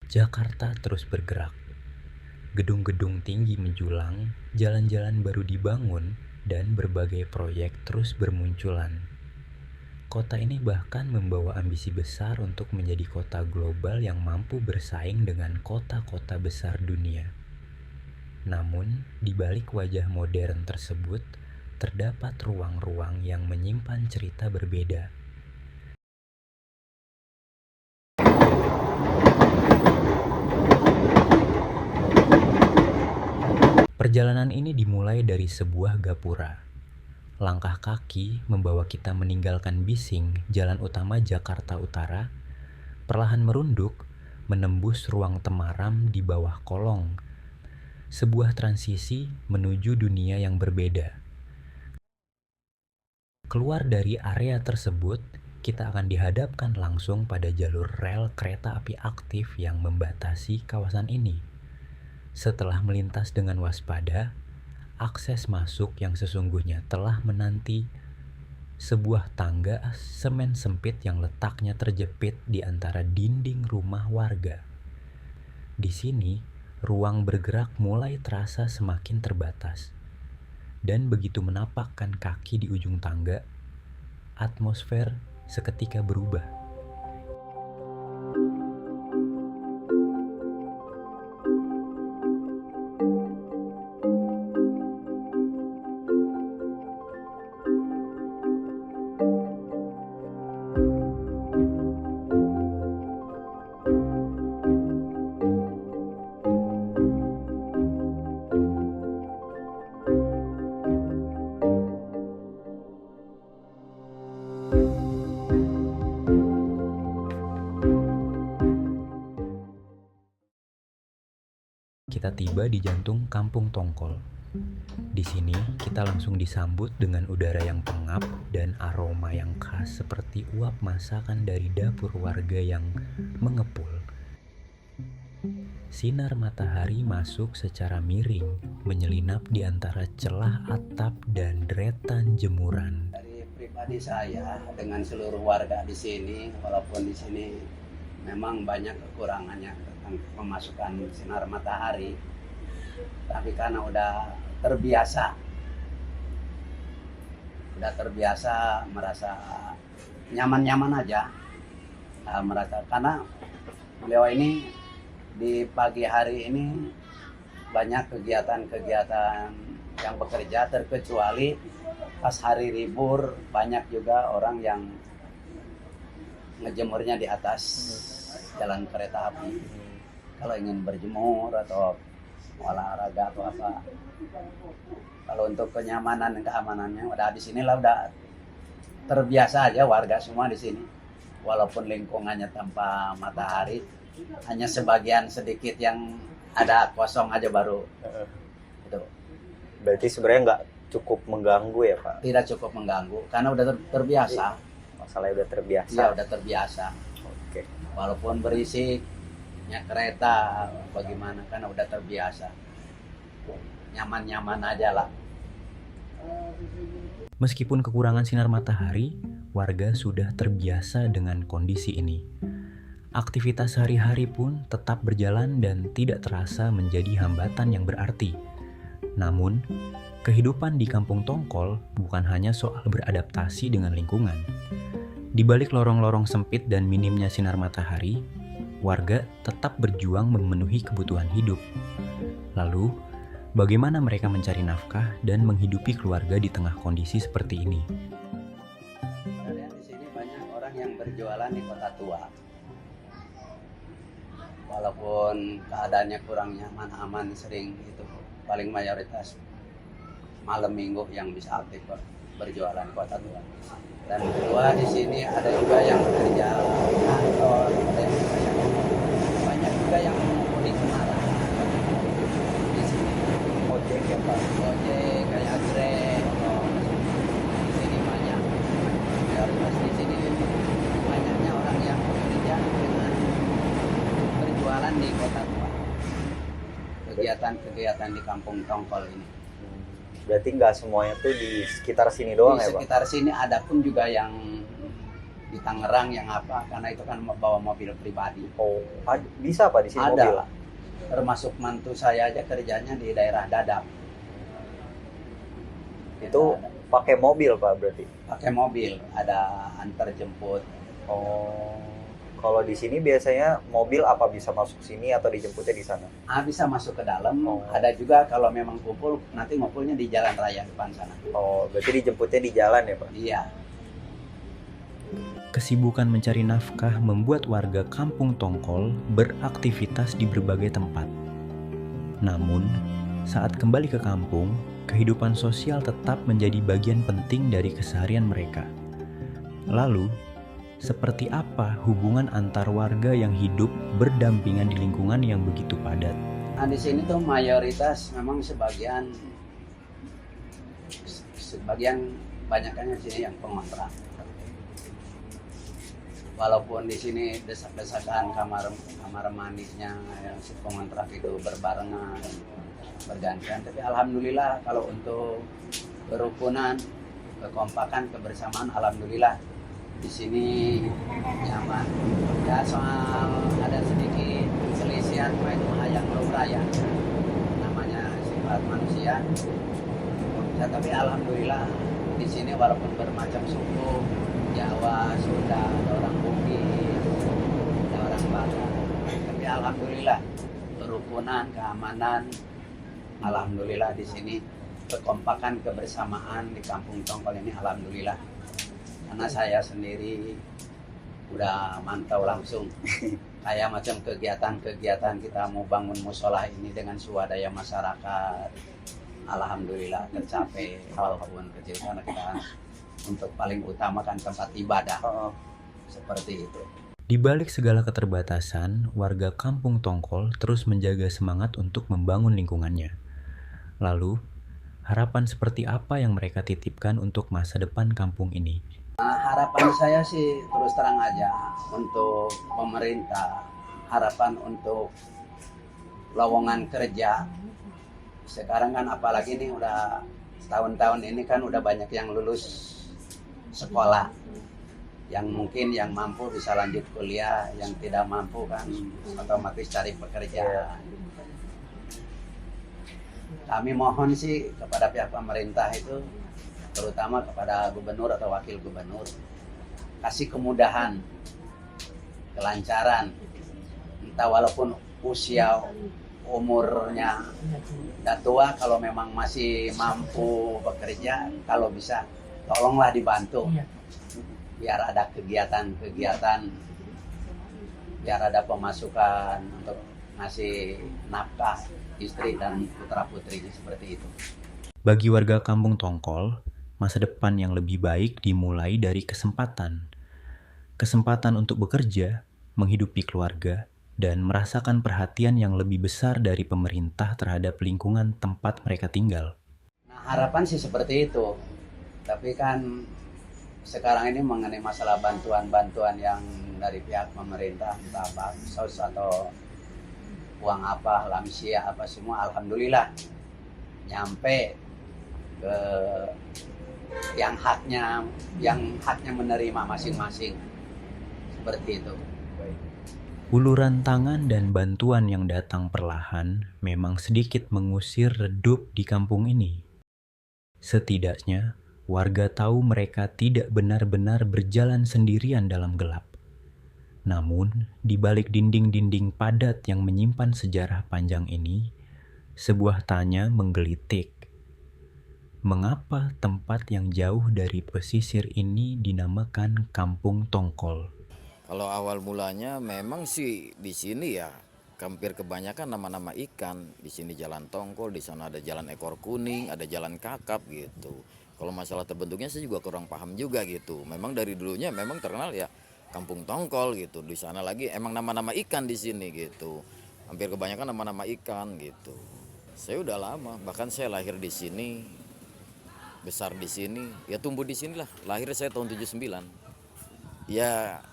Jakarta terus bergerak. Gedung-gedung tinggi menjulang, jalan-jalan baru dibangun, dan berbagai proyek terus bermunculan. Kota ini bahkan membawa ambisi besar untuk menjadi kota global yang mampu bersaing dengan kota-kota besar dunia. Namun, di balik wajah modern tersebut, terdapat ruang-ruang yang menyimpan cerita berbeda. Perjalanan ini dimulai dari sebuah gapura. Langkah kaki membawa kita meninggalkan Bising, jalan utama Jakarta Utara, perlahan merunduk, menembus ruang temaram di bawah kolong. Sebuah transisi menuju dunia yang berbeda. Keluar dari area tersebut, kita akan dihadapkan langsung pada jalur rel kereta api aktif yang membatasi kawasan ini. Setelah melintas dengan waspada, akses masuk yang sesungguhnya telah menanti sebuah tangga semen sempit yang letaknya terjepit di antara dinding rumah warga. Di sini, ruang bergerak mulai terasa semakin terbatas. Dan begitu menapakkan kaki di ujung tangga, atmosfer seketika berubah. Kita tiba di jantung Kampung Tongkol. Di sini kita langsung disambut dengan udara yang pengap dan aroma yang khas seperti uap masakan dari dapur warga yang mengepul. Sinar matahari masuk secara miring, menyelinap di antara celah atap dan deretan jemuran. Dari pribadi saya dengan seluruh warga di sini, walaupun di sini memang banyak kekurangannya tentang pemasukan sinar matahari, tapi karena udah terbiasa merasa nyaman-nyaman aja, merasa karena beliau ini di pagi hari ini banyak kegiatan-kegiatan yang bekerja, terkecuali pas hari libur banyak juga orang yang ngejemurnya di atas jalan kereta api. Kalau ingin berjemur atau olahraga atau apa. Kalau untuk kenyamanan dan keamanannya udah di sinilah udah terbiasa aja warga semua di sini. Walaupun lingkungannya tanpa matahari, hanya sebagian sedikit yang ada kosong aja baru. Itu. Berarti sebenarnya nggak cukup mengganggu ya Pak? Tidak cukup mengganggu karena udah terbiasa. Masalahnya udah terbiasa. Iya, udah terbiasa. Oke. Walaupun berisiknya kereta bagaimana karena udah terbiasa. Nyaman-nyaman aja lah. Meskipun kekurangan sinar matahari, warga sudah terbiasa dengan kondisi ini. Aktivitas sehari-hari pun tetap berjalan dan tidak terasa menjadi hambatan yang berarti. Namun, kehidupan di Kampung Tongkol bukan hanya soal beradaptasi dengan lingkungan. Di balik lorong-lorong sempit dan minimnya sinar matahari, warga tetap berjuang memenuhi kebutuhan hidup. Lalu, bagaimana mereka mencari nafkah dan menghidupi keluarga di tengah kondisi seperti ini? Kemudian di sini banyak orang yang berjualan di kota tua. Walaupun keadaannya kurang nyaman, aman, sering itu paling mayoritas malam minggu yang bisa aktif berjualan di kota tua. Dan kedua di sini ada juga yang bekerja kantor, ada yang bekerja banyak juga yang mudik Semarang. Di sini ojek ya Pak, ojek kayak Grab, di sini banyak. Mayoritas di sini banyaknya orang yang bekerja dengan berjualan di kota tua. Kegiatan-kegiatan di Kampung Tongkol ini. Berarti nggak semuanya tuh di sekitar sini doang di ya Pak? sekitar sini ada pun juga yang di Tangerang yang apa, karena itu kan bawa mobil pribadi. Oh, bisa Pak di sini mobil? Ada, termasuk mantu saya aja kerjanya di daerah Dadap. Itu pakai mobil Pak berarti? Pakai mobil, ada antar jemput. Oh, kalau di sini biasanya mobil apa bisa masuk sini atau dijemputnya di sana? Bisa masuk ke dalam. Oh. Ada juga kalau memang kumpul, nanti ngumpulnya di jalan raya depan sana. Oh, berarti dijemputnya di jalan ya Pak? Iya. Kesibukan mencari nafkah membuat warga Kampung Tongkol beraktivitas di berbagai tempat. Namun, saat kembali ke kampung, kehidupan sosial tetap menjadi bagian penting dari keseharian mereka. Lalu, seperti apa hubungan antar warga yang hidup berdampingan di lingkungan yang begitu padat? Nah, di sini tuh mayoritas memang sebagian banyaknya di sini yang pengontrak. Walaupun di sini desak-desakan kamar mandinya yang si pengontrak itu berbarengan, bergantian, tapi alhamdulillah kalau untuk kerukunan, kekompakan, kebersamaan, alhamdulillah di sini nyaman. Ya soal ada sedikit perselisihan, itu yang lumrah ya, namanya sifat manusia. Ya, tapi alhamdulillah di sini walaupun bermacam suku, Jawa, Sunda, ada orang Bugis, ada orang Batak, tapi alhamdulillah kerukunan, keamanan, alhamdulillah di sini kekompakan, kebersamaan di Kampung Tongkol ini alhamdulillah. Karena saya sendiri udah mantau langsung kayak macam kegiatan-kegiatan kita mau bangun musola ini dengan swadaya masyarakat. Alhamdulillah tercapai walaupun kecil karena kita untuk paling utamakan tempat ibadah. Seperti itu. Di balik segala keterbatasan, warga Kampung Tongkol terus menjaga semangat untuk membangun lingkungannya. Lalu, harapan seperti apa yang mereka titipkan untuk masa depan kampung ini? Harapan saya sih terus terang aja untuk pemerintah, harapan untuk lowongan kerja. Sekarang kan apalagi nih udah tahun-tahun ini kan udah banyak yang lulus sekolah, yang mungkin yang mampu bisa lanjut kuliah, yang tidak mampu kan otomatis cari pekerjaan. Kami mohon sih kepada pihak pemerintah itu, terutama kepada gubernur atau wakil gubernur, kasih kemudahan, kelancaran, entah walaupun usia umurnya udah tua, kalau memang masih mampu bekerja, kalau bisa tolonglah dibantu biar ada kegiatan-kegiatan, biar ada pemasukan untuk ngasih nafkah istri dan putra-putrinya, seperti itu. Bagi warga Kampung Tongkol, masa depan yang lebih baik dimulai dari kesempatan. Kesempatan untuk bekerja, menghidupi keluarga, dan merasakan perhatian yang lebih besar dari pemerintah terhadap lingkungan tempat mereka tinggal. Nah, harapan sih seperti itu. Tapi kan sekarang ini mengenai masalah bantuan-bantuan yang dari pihak pemerintah, entah bansos atau uang apa, lansia apa semua, alhamdulillah nyampe ke yang haknya menerima masing-masing, seperti itu. Uluran tangan dan bantuan yang datang perlahan memang sedikit mengusir redup di kampung ini. Setidaknya, warga tahu mereka tidak benar-benar berjalan sendirian dalam gelap. Namun, di balik dinding-dinding padat yang menyimpan sejarah panjang ini, sebuah tanya menggelitik. Mengapa tempat yang jauh dari pesisir ini dinamakan Kampung Tongkol? Kalau awal mulanya memang sih di sini ya hampir kebanyakan nama-nama ikan. Di sini jalan Tongkol, di sana ada jalan ekor kuning, ada jalan kakap gitu. Kalau masalah terbentuknya saya juga kurang paham juga gitu. Memang dari dulunya memang terkenal ya Kampung Tongkol gitu. Di sana lagi emang nama-nama ikan di sini gitu. Hampir kebanyakan nama-nama ikan gitu. Saya udah lama, bahkan saya lahir di sini, besar di sini, ya tumbuh di sini lah. Lahir saya tahun 79. Ya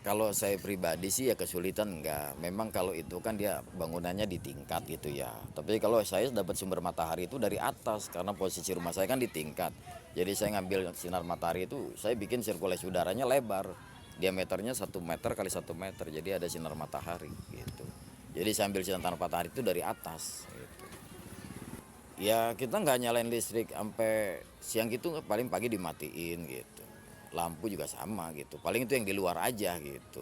Kalau saya pribadi sih ya kesulitan enggak. Memang kalau itu kan dia bangunannya di tingkat gitu ya. Tapi kalau saya dapat sumber matahari itu dari atas karena posisi rumah saya kan di tingkat. Jadi saya ngambil sinar matahari itu, saya bikin sirkulasi udaranya lebar. Diameternya 1 meter kali 1 meter. Jadi ada sinar matahari gitu. Jadi saya ambil sinar matahari itu dari atas gitu. Ya kita nggak nyalain listrik sampai siang gitu, paling pagi dimatiin gitu. Lampu juga sama gitu, paling itu yang di luar aja gitu,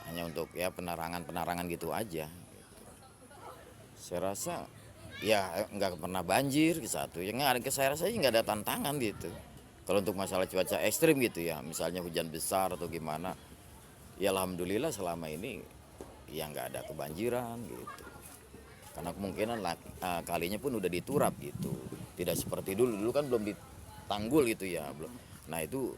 hanya untuk ya penerangan gitu aja gitu. Saya rasa ya nggak pernah banjir ke satu yang ada, saya rasa nggak ada tantangan gitu. Kalau untuk masalah cuaca ekstrim gitu ya, misalnya hujan besar atau gimana, ya alhamdulillah selama ini ya nggak ada kebanjiran gitu, karena kemungkinan kalinya pun udah diturap gitu, tidak seperti dulu kan belum ditanggul gitu ya, belum. Nah itu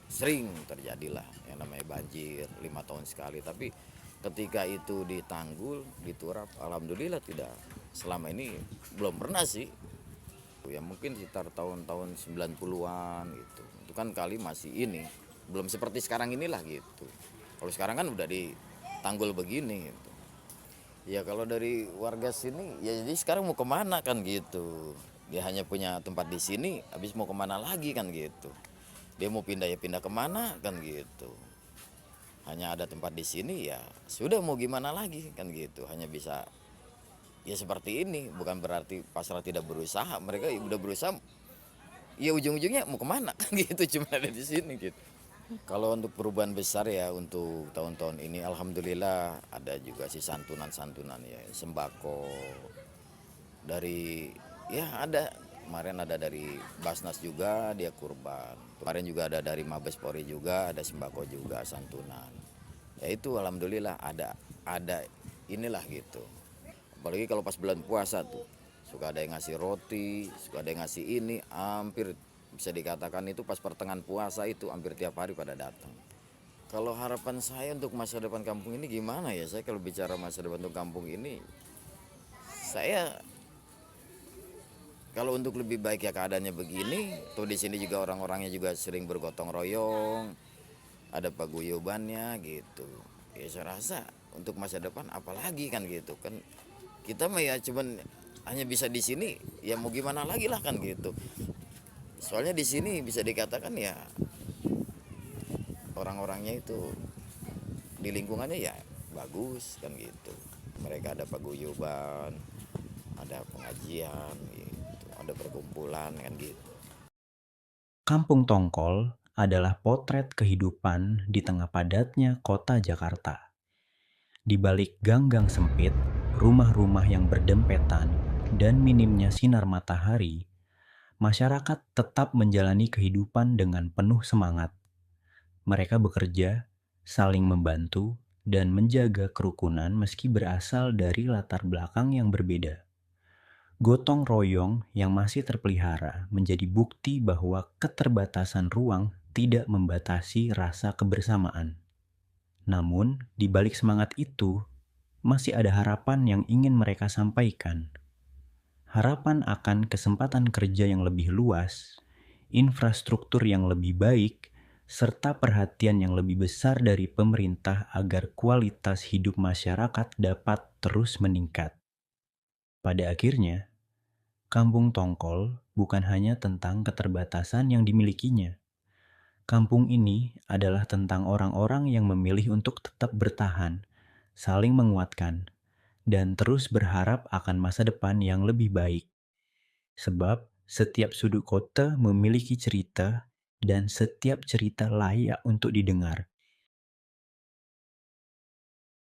sering terjadilah yang namanya banjir 5 tahun sekali, tapi ketika itu ditanggul diturap alhamdulillah tidak, selama ini belum pernah sih. Ya mungkin sekitar tahun-tahun 90-an gitu, itu kan kali masih ini belum seperti sekarang inilah gitu. Kalau sekarang kan udah ditanggul begini gitu. Ya kalau dari warga sini ya jadi sekarang mau kemana kan gitu, dia hanya punya tempat di sini, habis mau kemana lagi kan gitu, dia mau pindah ya pindah kemana kan gitu, hanya ada tempat di sini ya sudah mau gimana lagi kan gitu, hanya bisa ya seperti ini. Bukan berarti pasrah tidak berusaha, mereka ya udah berusaha, ya ujung-ujungnya mau kemana kan gitu, cuma ada di sini gitu. Kalau untuk perubahan besar ya untuk tahun-tahun ini alhamdulillah ada juga sih santunan-santunan ya, sembako dari ya ada, kemarin ada dari Basnas juga dia kurban, kemarin juga ada dari Mabes Polri juga ada sembako juga santunan. Ya itu alhamdulillah ada inilah gitu. Apalagi kalau pas bulan puasa tuh suka ada yang ngasih roti, suka ada yang ngasih ini, hampir bisa dikatakan itu pas pertengahan puasa itu hampir tiap hari pada datang. Kalau harapan saya untuk masa depan kampung ini gimana ya, saya kalau bicara masa depan untuk kampung ini, saya kalau untuk lebih baik ya keadaannya begini, tuh di sini juga orang-orangnya juga sering bergotong royong, ada paguyubannya gitu. Ya saya rasa untuk masa depan apalagi kan gitu kan, kita mah ya cuman hanya bisa di sini, ya mau gimana lagi lah kan gitu. Soalnya di sini bisa dikatakan ya orang-orangnya itu di lingkungannya ya bagus kan gitu. Mereka ada paguyuban, ada pengajian gitu, ada perkumpulan kan gitu. Kampung Tongkol adalah potret kehidupan di tengah padatnya kota Jakarta. Di balik gang-gang sempit, rumah-rumah yang berdempetan, dan minimnya sinar matahari, masyarakat tetap menjalani kehidupan dengan penuh semangat. Mereka bekerja, saling membantu, dan menjaga kerukunan meski berasal dari latar belakang yang berbeda. Gotong royong yang masih terpelihara menjadi bukti bahwa keterbatasan ruang tidak membatasi rasa kebersamaan. Namun, di balik semangat itu, masih ada harapan yang ingin mereka sampaikan. Harapan akan kesempatan kerja yang lebih luas, infrastruktur yang lebih baik, serta perhatian yang lebih besar dari pemerintah agar kualitas hidup masyarakat dapat terus meningkat. Pada akhirnya, Kampung Tongkol bukan hanya tentang keterbatasan yang dimilikinya. Kampung ini adalah tentang orang-orang yang memilih untuk tetap bertahan, saling menguatkan, dan terus berharap akan masa depan yang lebih baik. Sebab setiap sudut kota memiliki cerita dan setiap cerita layak untuk didengar,